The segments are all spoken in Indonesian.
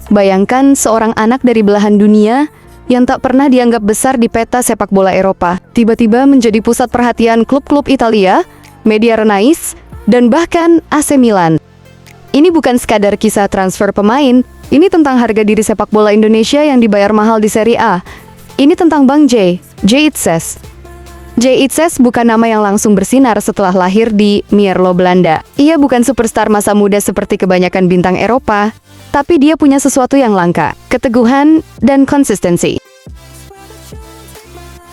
Bayangkan seorang anak dari belahan dunia yang tak pernah dianggap besar di peta sepak bola Eropa, tiba-tiba menjadi pusat perhatian klub-klub Italia, media Renais, dan bahkan AC Milan. Ini bukan sekadar kisah transfer pemain, ini tentang harga diri sepak bola Indonesia yang dibayar mahal di Serie A. Ini tentang Bang J Itzes. J Itzes bukan nama yang langsung bersinar setelah lahir di Mierlo, Belanda. Ia bukan superstar masa muda seperti kebanyakan bintang Eropa, tapi dia punya sesuatu yang langka, keteguhan dan konsistensi.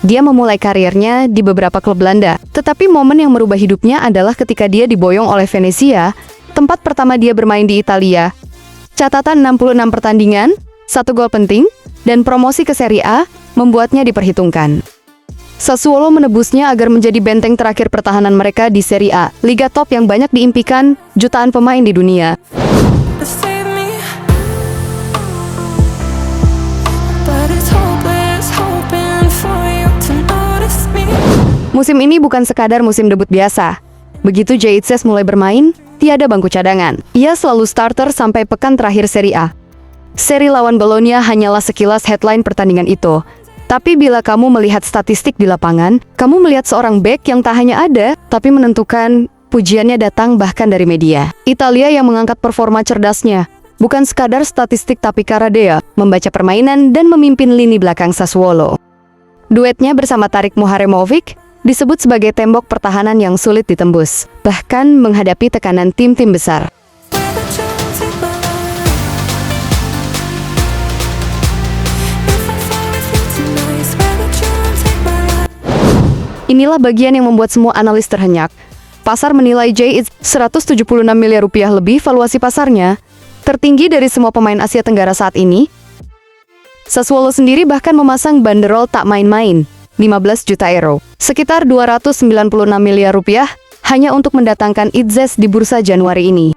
Dia memulai karirnya di beberapa klub Belanda, tetapi momen yang merubah hidupnya adalah ketika dia diboyong oleh Venezia, tempat pertama dia bermain di Italia. Catatan 66 pertandingan, 1 gol penting, dan promosi ke Serie A membuatnya diperhitungkan. Sassuolo menebusnya agar menjadi benteng terakhir pertahanan mereka di Serie A, liga top yang banyak diimpikan jutaan pemain di dunia. Musim ini bukan sekadar musim debut biasa. Begitu J Itzes mulai bermain, tiada bangku cadangan. Ia selalu starter sampai pekan terakhir Serie A. Seri lawan Bologna hanyalah sekilas headline pertandingan itu. Tapi bila kamu melihat statistik di lapangan, kamu melihat seorang bek yang tak hanya ada, tapi menentukan. Pujiannya datang bahkan dari media. Italia yang mengangkat performa cerdasnya. Bukan sekadar statistik tapi karena dia membaca permainan dan memimpin lini belakang Sassuolo. Duetnya bersama Tarik Muharemovic disebut sebagai tembok pertahanan yang sulit ditembus, bahkan menghadapi tekanan tim-tim besar. Inilah bagian yang membuat semua analis terhenyak. Pasar menilai J Itzes 176 miliar rupiah lebih valuasi pasarnya, tertinggi dari semua pemain Asia Tenggara saat ini. Sassuolo sendiri bahkan memasang banderol tak main-main, 15 juta euro, sekitar 296 miliar rupiah, hanya untuk mendatangkan Itzes di bursa Januari ini.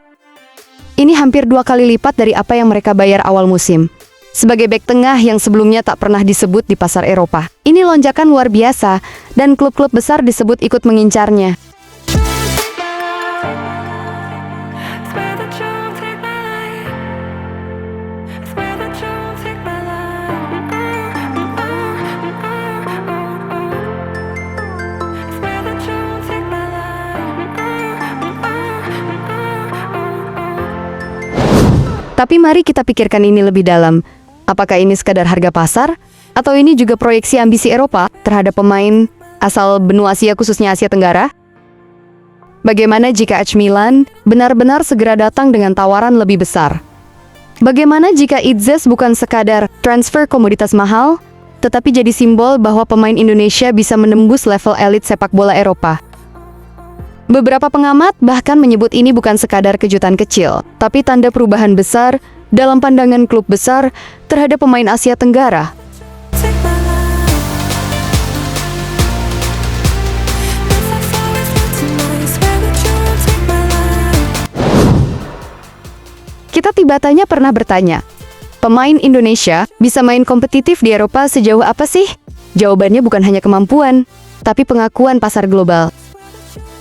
Ini hampir 2 kali lipat dari apa yang mereka bayar awal musim. Sebagai bek tengah yang sebelumnya tak pernah disebut di pasar Eropa, ini lonjakan luar biasa, dan klub-klub besar disebut ikut mengincarnya. Tapi mari kita pikirkan ini lebih dalam. Apakah ini sekadar harga pasar? Atau ini juga proyeksi ambisi Eropa terhadap pemain asal benua Asia khususnya Asia Tenggara? Bagaimana jika AC Milan benar-benar segera datang dengan tawaran lebih besar? Bagaimana jika Itzes bukan sekadar transfer komoditas mahal, tetapi jadi simbol bahwa pemain Indonesia bisa menembus level elit sepak bola Eropa? Beberapa pengamat bahkan menyebut ini bukan sekadar kejutan kecil, tapi tanda perubahan besar dalam pandangan klub besar terhadap pemain Asia Tenggara. Kita tiba-tanya pernah bertanya, pemain Indonesia bisa main kompetitif di Eropa sejauh apa sih? Jawabannya bukan hanya kemampuan, tapi pengakuan pasar global.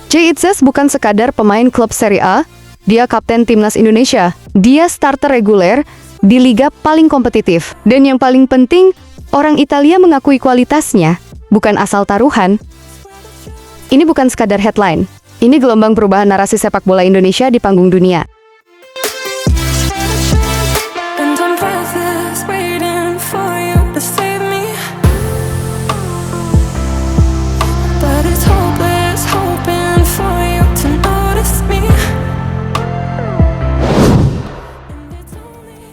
J Itzes bukan sekadar pemain klub Serie A, dia kapten timnas Indonesia. Dia starter reguler di liga paling kompetitif. Dan yang paling penting, orang Italia mengakui kualitasnya, bukan asal taruhan. Ini bukan sekadar headline. Ini gelombang perubahan narasi sepak bola Indonesia di panggung dunia.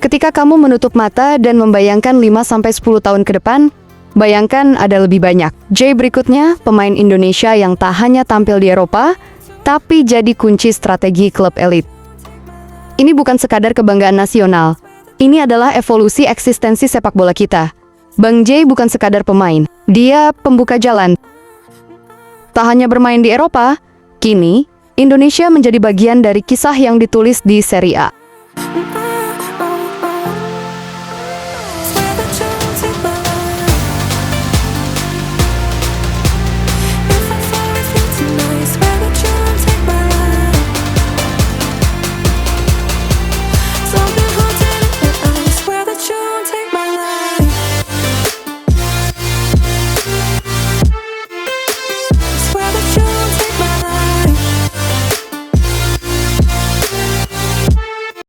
Ketika kamu menutup mata dan membayangkan 5-10 tahun ke depan, bayangkan ada lebih banyak. J berikutnya, pemain Indonesia yang tak hanya tampil di Eropa, tapi jadi kunci strategi klub elit. Ini bukan sekadar kebanggaan nasional. Ini adalah evolusi eksistensi sepak bola kita. Bang J bukan sekadar pemain, dia pembuka jalan. Tak hanya bermain di Eropa, kini Indonesia menjadi bagian dari kisah yang ditulis di Serie A.